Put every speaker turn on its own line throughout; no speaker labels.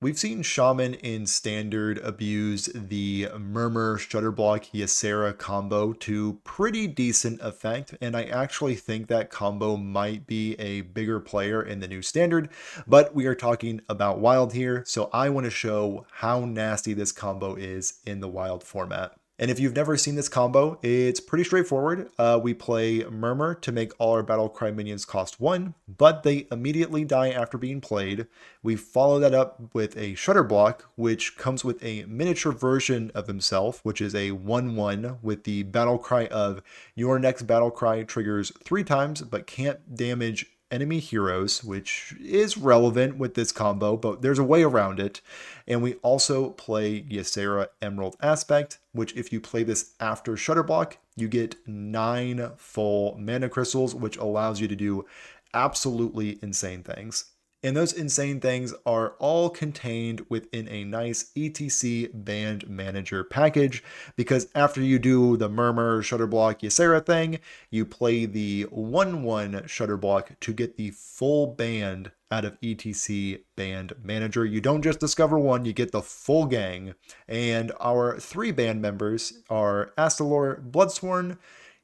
We've seen Shaman in Standard abuse the Murmur Shudderblock Ysera combo to pretty decent effect, and I actually think that combo might be a bigger player in the new Standard, but we are talking about Wild here, so I want to show how nasty this combo is in the Wild format. And if you've never seen this combo, it's pretty straightforward. We play Murmur to make all our Battlecry minions cost 1, but they immediately die after being played. We follow that up with a Shudderblock, which comes with a miniature version of himself, which is a 1/1 with the Battlecry of your next Battlecry triggers 3 times, but can't damage enemy heroes, which is relevant with this combo, but there's a way around it. And we also play Ysera Emerald Aspect, which if you play this after Shudderblock, you get 9 full mana crystals, which allows you to do absolutely insane things. And those insane things are all contained within a nice E.T.C band manager package, because after you do the Murmur Shudderblock Ysera thing, you play the 1/1 Shudderblock to get the full band out of E.T.C band manager. You don't just discover one, you get the full gang. And our 3 band members are Astalor Bloodsworn,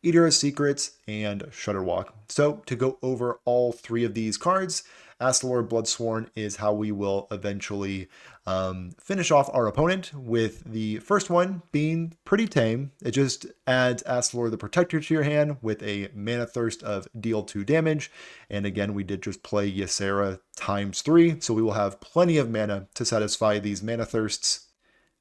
Eater of Secrets, and Shudderwock. So to go over all 3 of these cards, Astalor Bloodsworn is how we will eventually finish off our opponent, with the first one being pretty tame. It just adds Astalor the Protector to your hand with a Mana Thirst of deal 2 damage. And again, we did just play Ysera ×3, so we will have plenty of mana to satisfy these Mana Thirsts.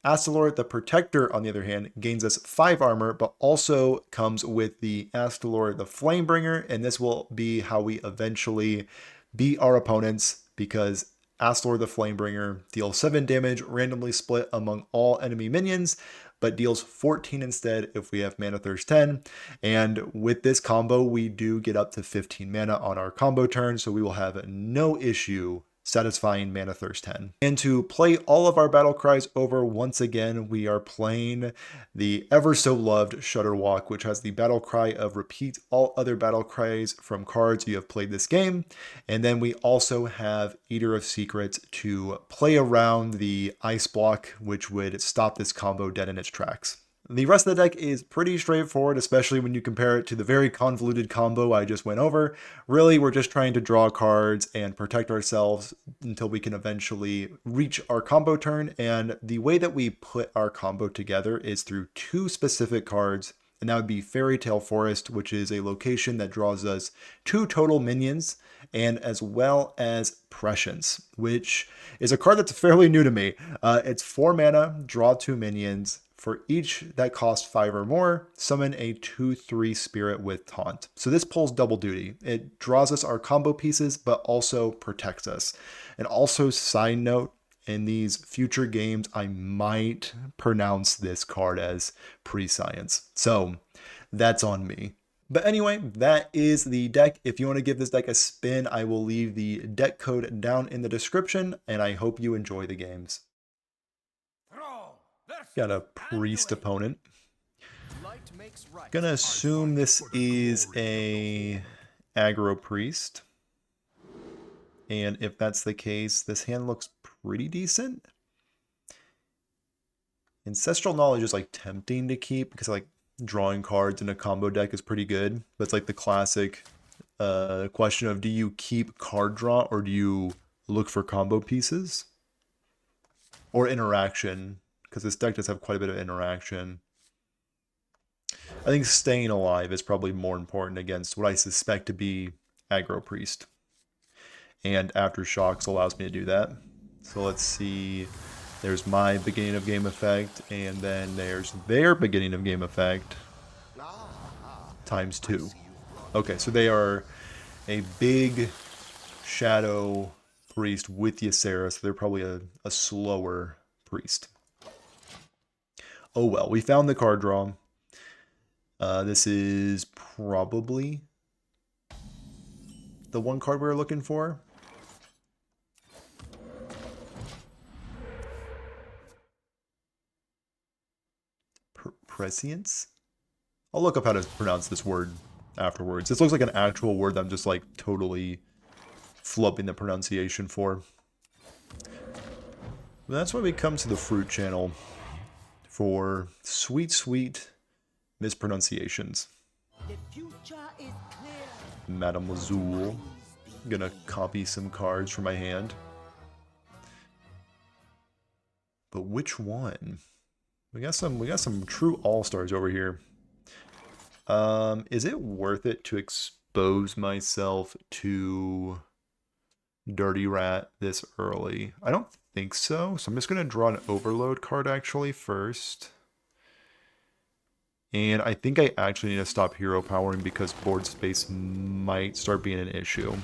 Astalor the Protector, on the other hand, gains us 5 armor, but also comes with the Astalor the Flamebringer, and this will be how we eventually beat our opponents, because Astalor the Flamebringer deals 7 damage, randomly split among all enemy minions, but deals 14 instead if we have Mana Thirst 10. And with this combo, we do get up to 15 mana on our combo turn, so we will have no issue satisfying Mana Thirst 10. And to play all of our battle cries over once again, we are playing the ever so loved Shudderwock, which has the battle cry of repeat all other battle cries from cards you have played this game. And then we also have Eater of Secrets to play around the ice block, which would stop this combo dead in its tracks. The rest of the deck is pretty straightforward, especially when you compare it to the very convoluted combo I just went over. Really, we're just trying to draw cards and protect ourselves until we can eventually reach our combo turn. And the way that we put our combo together is through 2 specific cards, and that would be Fairy Tale Forest, which is a location that draws us 2 total minions, and as well as Prescience, which is a card that's fairly new to me. It's 4 mana, draw 2 minions. For each that costs 5 or more, summon a 2/3 spirit with taunt. So this pulls double duty. It draws us our combo pieces, but also protects us. And also, side note, in these future games, I might pronounce this card as Prescience. So that's on me. But anyway, that is the deck. If you want to give this deck a spin, I will leave the deck code down in the description, and I hope you enjoy the games. Got a priest opponent. Gonna assume this is a aggro priest. And if that's the case, this hand looks pretty decent. Ancestral Knowledge is like tempting to keep because like drawing cards in a combo deck is pretty good. But it's like the classic question of, do you keep card draw or do you look for combo pieces? Or interaction, because this deck does have quite a bit of interaction. I think staying alive is probably more important against what I suspect to be aggro priest. And Aftershocks allows me to do that. So let's see. There's my beginning of game effect, and then there's their beginning of game effect ×2. Okay, so they are a big shadow priest with Ysera, so they're probably a slower priest. Oh well, we found the card draw. This is probably the one card we were looking for. Prescience? I'll look up how to pronounce this word afterwards. This looks like an actual word that I'm just like totally flubbing the pronunciation for. That's why we come to the fruit channel for sweet, sweet mispronunciations.
The future is clear.
Madame Lazul. Gonna copy some cards from my hand. But which one? We got some true all-stars over here. Is it worth it to expose myself to Dirty Rat this early? I don't think so. So I'm just gonna draw an overload card actually first. And I think I actually need to stop hero powering because board space might start being an issue.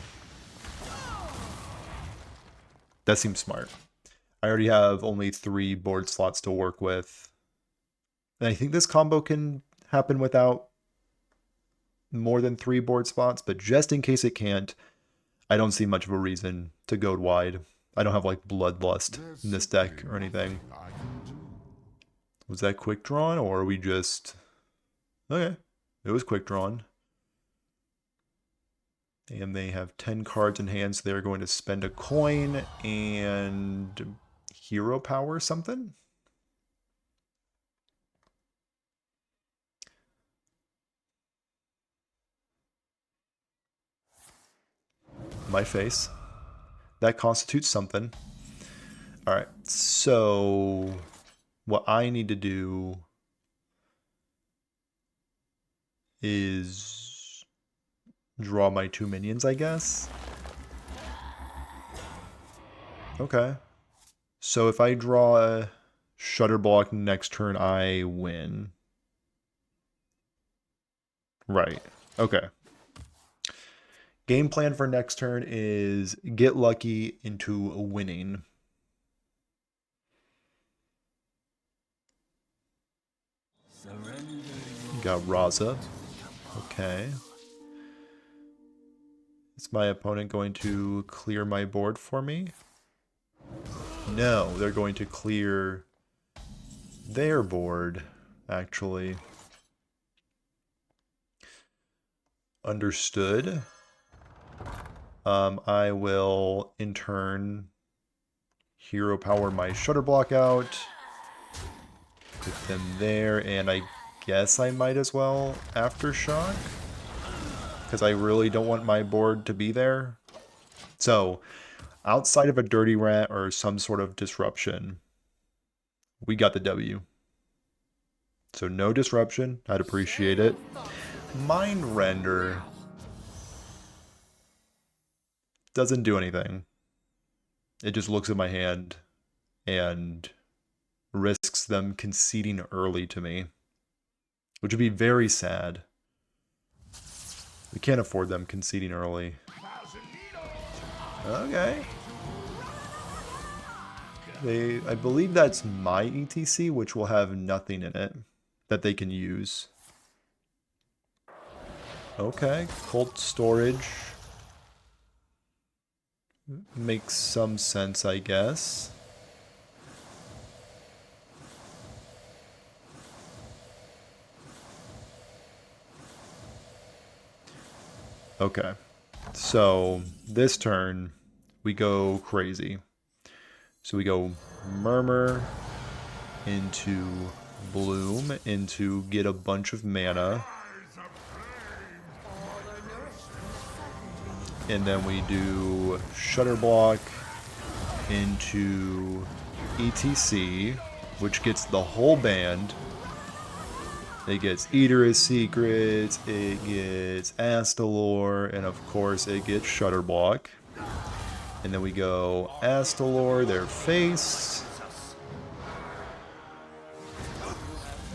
That seems smart. I already have only 3 board slots to work with. And I think this combo can happen without more than 3 board spots, but just in case it can't, I don't see much of a reason to go wide. I don't have like Bloodlust in this deck or anything. Was that quick drawn or are we just... Okay, it was quick drawn. And they have 10 cards in hand, so they're going to spend a coin and hero power something? My face. That constitutes something. Alright, so what I need to do is draw my 2 minions, I guess. Okay. So if I draw a Shudderblock next turn, I win. Right. Okay. Game plan for next turn is get lucky into winning. Got Raza. Okay. Is my opponent going to clear my board for me? No, they're going to clear their board, actually. Understood. I will, in turn, hero power my Shudderblock out. Put them there, and I guess I might as well Aftershock. Because I really don't want my board to be there. So, outside of a Dirty Rat or some sort of disruption, we got the W. So no disruption. I'd appreciate it. Mind Render doesn't do anything. It just looks at my hand and risks them conceding early to me, which would be very sad. We can't afford them conceding early. Okay. I believe that's my E.T.C, which will have nothing in it that they can use. Okay, Cult Storage. Makes some sense, I guess. Okay, so this turn we go crazy. So we go Murmur into Bloom into get a bunch of mana. And then we do Shudderblock into E.T.C, which gets the whole band. It gets Eater of Secrets, it gets Astalor, and of course it gets Shudderblock. And then we go Astalor, their face.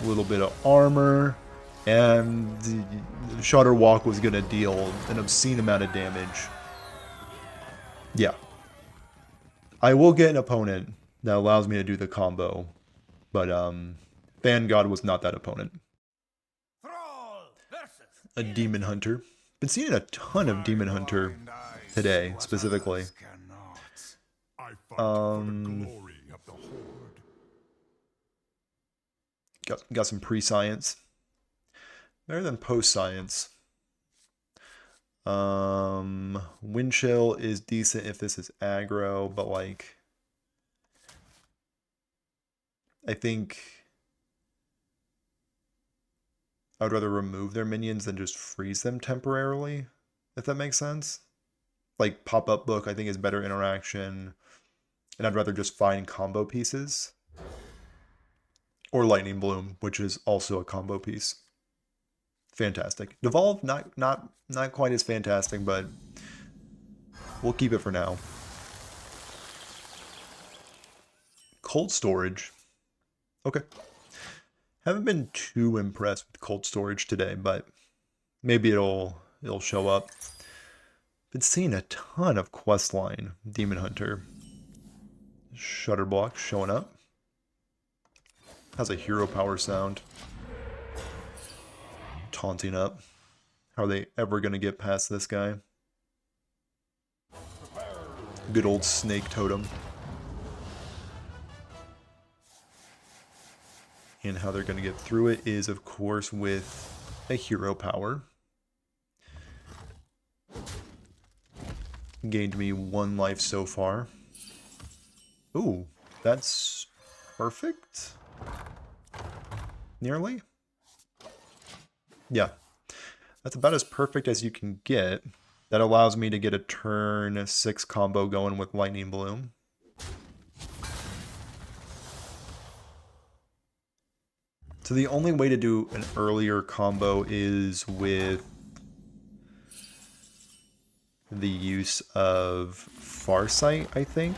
A little bit of armor. And Shudderwock was going to deal an obscene amount of damage. Yeah. I will get an opponent that allows me to do the combo. But Vanguard was not that opponent. A Demon Hunter. Been seeing a ton of Demon Hunter today, specifically. Got some pre-science. Better than post-science. Windchill is decent if this is aggro, but like... I think I would rather remove their minions than just freeze them temporarily, if that makes sense. Like pop-up book, I think is better interaction, and I'd rather just find combo pieces. Or Lightning Bloom, which is also a combo piece. Fantastic. Devolve, not quite as fantastic, but we'll keep it for now. Cold storage. Okay. Haven't been too impressed with cold storage today, but maybe it'll show up. Been seeing a ton of Questline, Demon Hunter. Shudderblock showing up. Has a hero power sound. Taunting up. How are they ever going to get past this guy? Good old snake totem. And how they're going to get through it is, of course, with a hero power. Gained me 1 life so far. Ooh, that's perfect? Nearly? Yeah. That's about as perfect as you can get. That allows me to get a turn 6 combo going with Lightning Bloom. So the only way to do an earlier combo is with the use of Farsight, I think.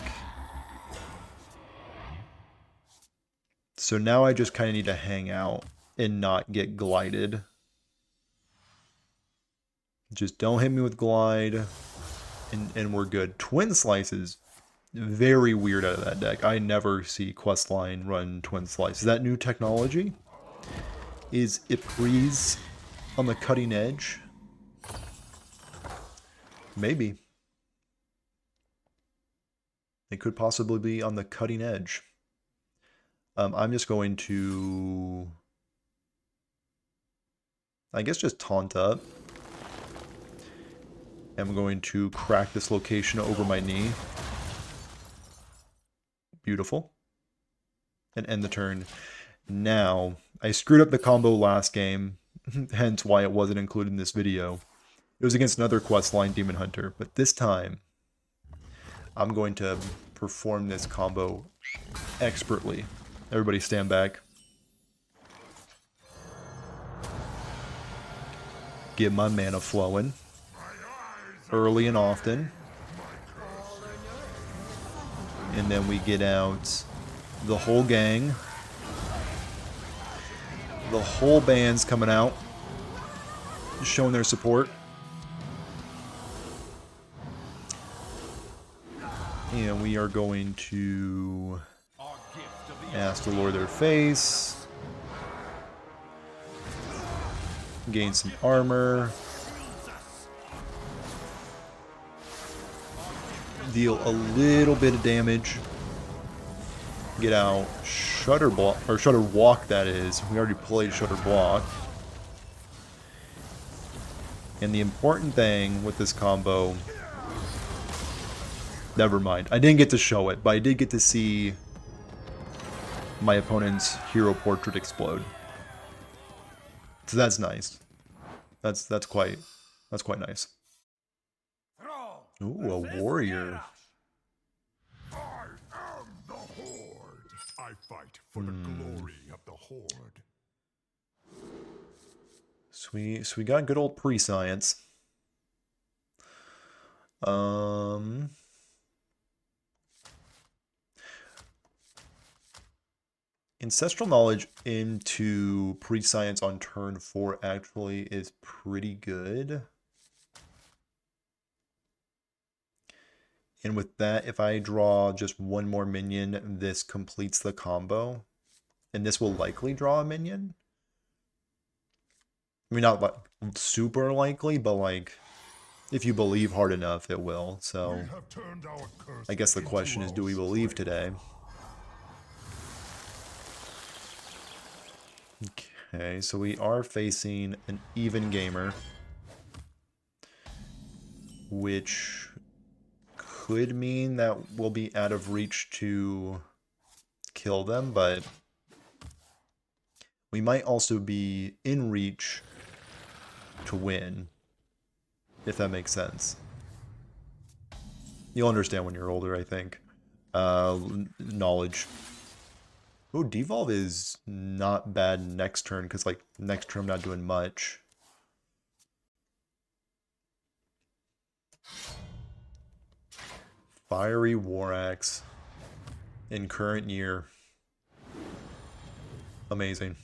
So now I just kind of need to hang out and not get glided. Just don't hit me with glide, and we're good. Twin Slices, very weird out of that deck. I never see Questline run Twin Slice. Is that new technology? Is E.T.C on the cutting edge? Maybe. It could possibly be on the cutting edge. I'm just going to, I guess, just taunt up. I'm going to crack this location over my knee. Beautiful. And end the turn. Now, I screwed up the combo last game, hence why it wasn't included in this video. It was against another Questline Demon Hunter, but this time, I'm going to perform this combo expertly. Everybody stand back. Get my mana flowing. Early and often. And then we get out the whole gang. The whole band's coming out. Showing their support. And we are going to Astalor their face. Gain some armor. Deal a little bit of damage. Get out Shudderblock, or Shudderwock, that is. We already played Shudderblock. And the important thing with this combo... Never mind. I didn't get to show it, but I did get to see my opponent's hero portrait explode. So that's nice. That's quite nice. Ooh, a warrior.
I am the Horde. I fight for the glory of the Horde.
So we got good old Prescience. Ancestral Knowledge into Prescience on turn 4 actually is pretty good. And with that, if I draw just 1 more minion, this completes the combo. And this will likely draw a minion. I mean, not like super likely, but like, if you believe hard enough, it will. So, I guess the question is, do we believe today? Okay, so we are facing an even gamer, which could mean that we'll be out of reach to kill them, but we might also be in reach to win, if that makes sense. You'll understand when you're older, I think. Knowledge. Oh, Devolve is not bad next turn, because, like, next turn I'm not doing much. Fiery War Axe in current year. Amazing.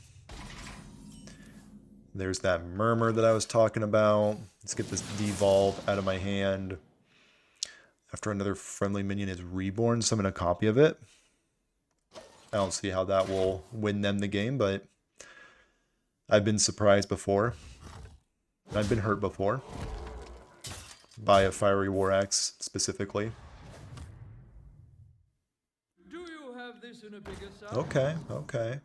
There's that Murmur that I was talking about. Let's get this Devolve out of my hand. After another friendly minion is reborn, summon a copy of it. I don't see how that will win them the game, but I've been surprised before. I've been hurt before. By a Fiery War Axe, specifically.
Do you have this in a bigger size?
Okay, okay.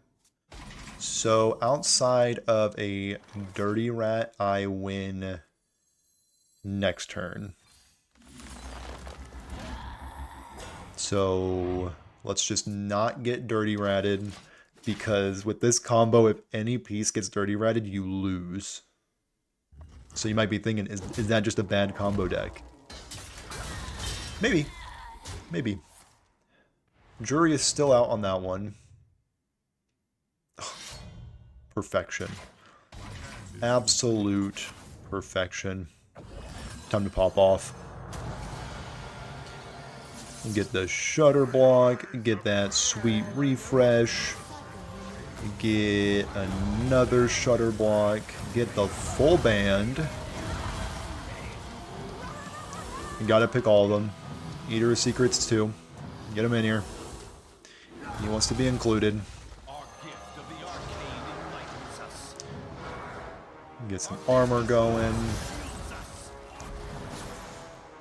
So, outside of a Dirty Rat, I win next turn. So, let's just not get Dirty Ratted, because with this combo, if any piece gets Dirty Ratted, you lose. So you might be thinking, is that just a bad combo deck? Maybe. Maybe. Jury is still out on that one. Perfection. Absolute perfection. Time to pop off. Get the Shudderblock. Get that sweet refresh. Get another Shudderblock. Get the full band. You gotta pick all of them. Eater of Secrets too. Get him in here. He wants to be included. Get some armor going.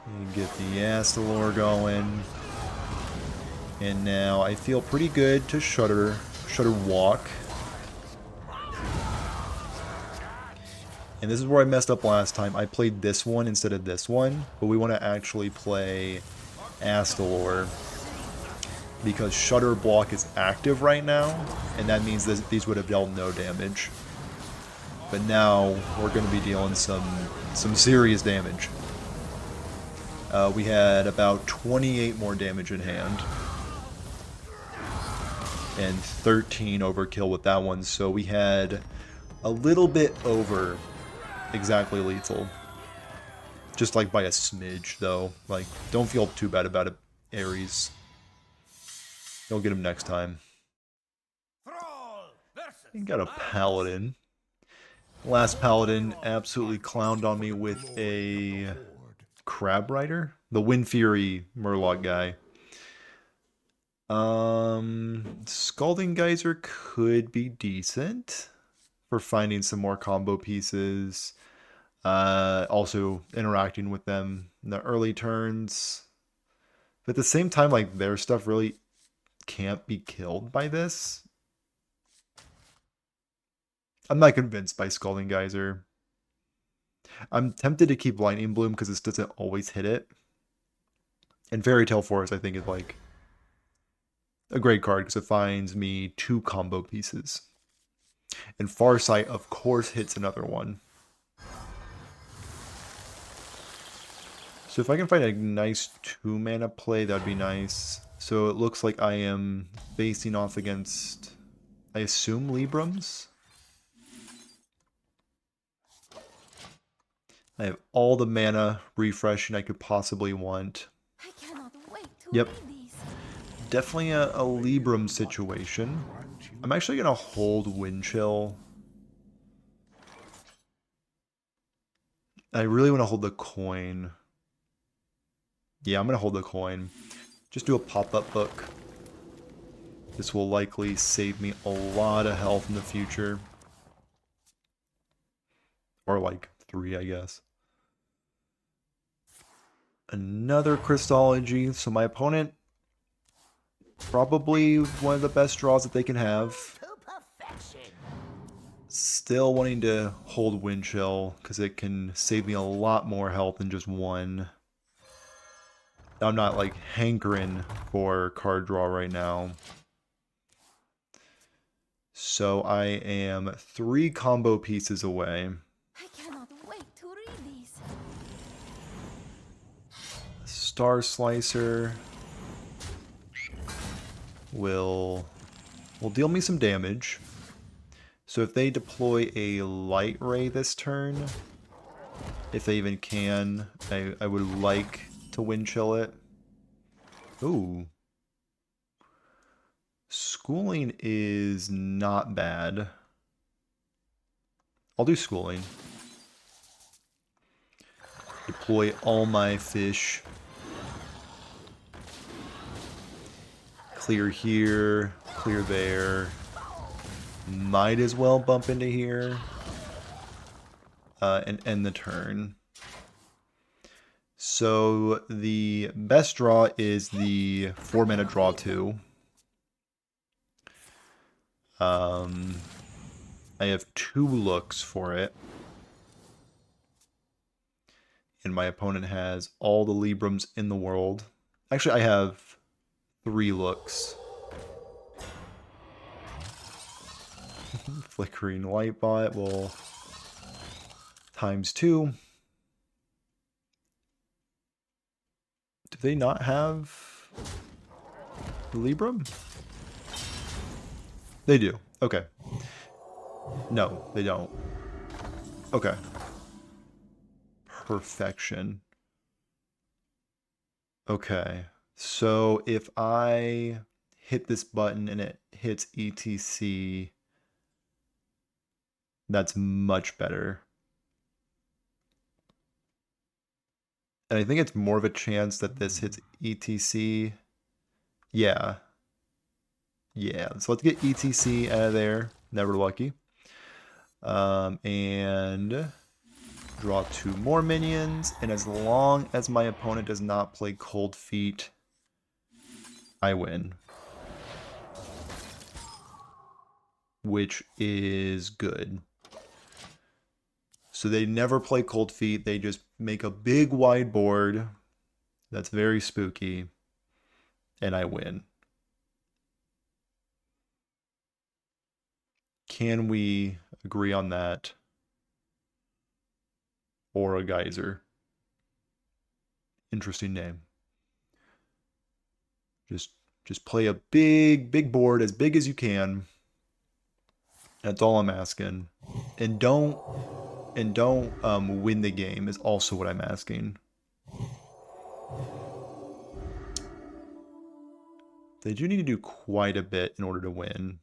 And get the Astalor going. And now I feel pretty good to Shudderwock. And this is where I messed up last time. I played this one instead of this one, but we want to actually play Astalor because Shudderblock is active right now, and that means that these would have dealt no damage. But now we're going to be dealing some serious damage. We had about 28 more damage in hand. And 13 overkill with that one, so we had a little bit over exactly lethal. Just like by a smidge, though. Like, don't feel too bad about it, Ares. You'll get him next time. You got a Paladin. Last Paladin absolutely clowned on me with a Crab Rider? The Wind Fury Murloc guy. Scalding Geyser could be decent for finding some more combo pieces. Also interacting with them in the early turns. But at the same time, like, their stuff really can't be killed by this. I'm not convinced by Scalding Geyser. I'm tempted to keep Lightning Bloom because this doesn't always hit it. And Fairy Tale Forest, I think, is like a great card because it finds me 2 combo pieces. And Farsight, of course, hits another one. So if I can find a nice 2-mana play, that'd be nice. So it looks like I am facing off against, I assume, Librams? I have all the mana refreshing I could possibly want.
I cannot wait to
Yep.
read these.
Definitely a Libram situation. I'm actually going to hold Windchill. I really want to hold the coin. Yeah, I'm going to hold the coin. Just do a pop-up book. This will likely save me a lot of health in the future. Or like 3, I guess. Another Crystology. So my opponent, probably one of the best draws that they can have.
To perfection.
Still wanting to hold Windchill because it can save me a lot more health than just 1. I'm not like hankering for card draw right now. So I am 3 combo pieces away.
I cannot wait to read these.
Star Slicer will deal me some damage. So if they deploy a Light Ray this turn, if they even can, I would like to Windchill it. Ooh. Schooling is not bad. I'll do Schooling. Deploy all my fish. Clear here, clear there. Might as well bump into here. And end the turn. So the best draw is the 4-mana draw 2. I have 2 looks for it. And my opponent has all the Librams in the world. Actually, I have 3 looks. Flickering Lightbot will ×2. Do they not have the Libram? They do. Okay. No, they don't. Okay. Perfection. Okay. So if I hit this button and it hits E.T.C, that's much better. And I think it's more of a chance that this hits E.T.C. Yeah. Yeah, so let's get E.T.C out of there. Never lucky. And draw 2 more minions. And as long as my opponent does not play Cold Feet, I win. Which is good. So they never play Cold Feet. They just make a big wide board. That's very spooky. And I win. Can we agree on that? Or a Geyser. Interesting name. Just play a big board, as big as you can. That's all I'm asking. And don't win the game is also what I'm asking. They do need to do quite a bit in order to win.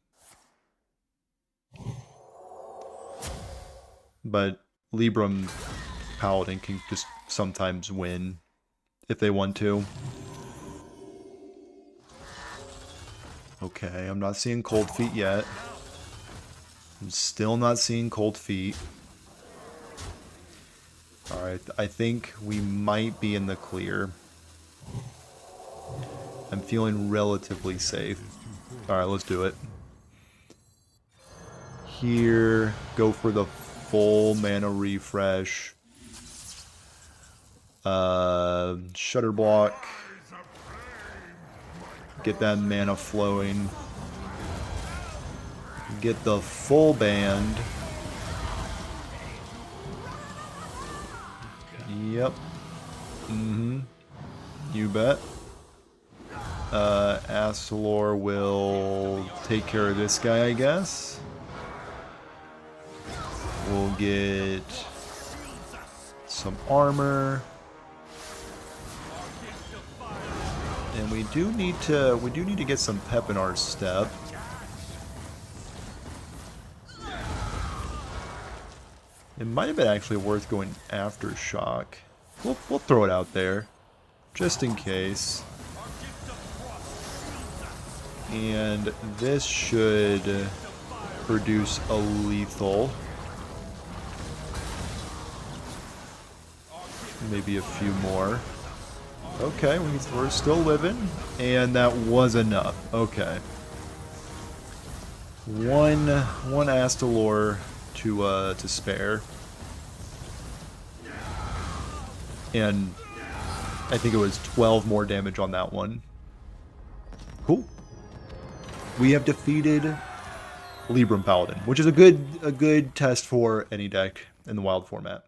But Libram Paladin can just sometimes win if they want to. Okay, I'm not seeing Cold Feet yet. I'm still not seeing Cold Feet. Alright, I think we might be in the clear. I'm feeling relatively safe. Alright, let's do it. Here, go for the full mana refresh. Shudderblock. Get that mana flowing. Get the full band. Yep. You bet. Astalor will take care of this guy, I guess. We'll get some armor. And we do need to get some pep in our step. It might have been actually worth going Aftershock. We'll throw it out there, just in case. And this should produce a lethal. Maybe a few more. Okay, we're still living, and that was enough. Okay. One Astalor to spare. And I think it was 12 more damage on that one. Cool. We have defeated Libram Paladin, which is a good test for any deck in the wild format.